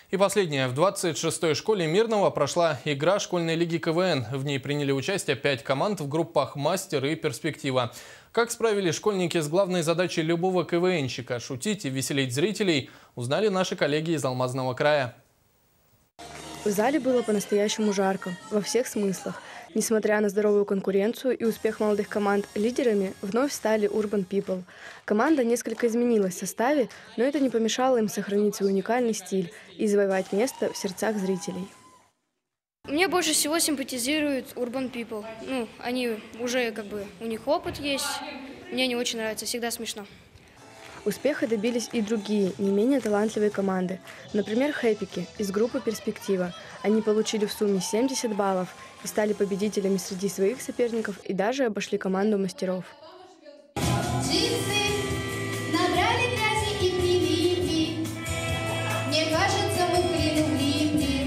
И последнее. В 26-й школе Мирного прошла игра школьной лиги КВН. В ней приняли участие 5 команд в группах «Мастер» и «Перспектива». Как справились школьники с главной задачей любого КВНщика – шутить и веселить зрителей, узнали наши коллеги из Алмазного края. В зале было по-настоящему жарко, во всех смыслах. Несмотря на здоровую конкуренцию и успех молодых команд, лидерами вновь стали Urban People. Команда несколько изменилась в составе, но это не помешало им сохранить свой уникальный стиль и завоевать место в сердцах зрителей. Мне больше всего симпатизируют Urban People. Они уже у них опыт есть. Мне они очень нравятся, всегда смешно. Успеха добились и другие, не менее талантливые команды. Например, «Хэппики» из группы «Перспектива». Они получили в сумме 70 баллов и стали победителями среди своих соперников и даже обошли команду «Мастеров». Джинсы набрали грязи и прилипли. Мне кажется, мы в плену в лифте.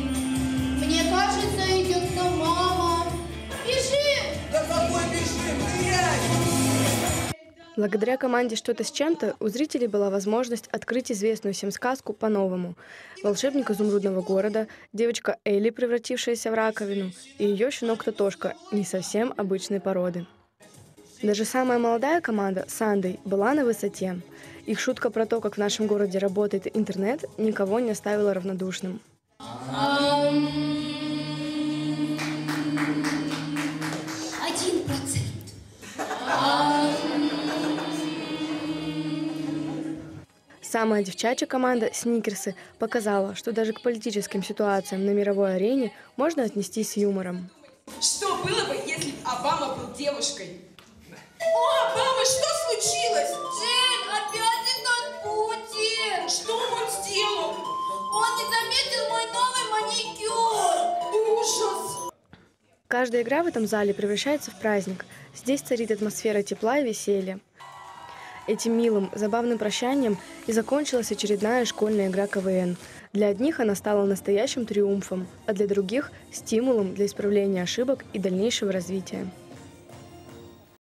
Мне кажется, идет к нам мама. Бежим! Да какой бежим? Грязь! Благодаря команде «Что-то с чем-то» у зрителей была возможность открыть известную всем сказку по-новому. Волшебник изумрудного города, девочка Элли, превратившаяся в раковину, и ее щенок Тотошка, не совсем обычной породы. Даже самая молодая команда «Сандей» была на высоте. Их шутка про то, как в нашем городе работает интернет, никого не оставила равнодушным. 1%. Самая девчачья команда «Сникерсы» показала, что даже к политическим ситуациям на мировой арене можно отнестись с юмором. Что было бы, если бы Обама был девушкой? О, Обама, что случилось? Джин, опять этот Путин! Что он сделал? Он не заметил мой новый маникюр! Ужас! Каждая игра в этом зале превращается в праздник. Здесь царит атмосфера тепла и веселья. Этим милым, забавным прощанием и закончилась очередная школьная игра КВН. Для одних она стала настоящим триумфом, а для других – стимулом для исправления ошибок и дальнейшего развития.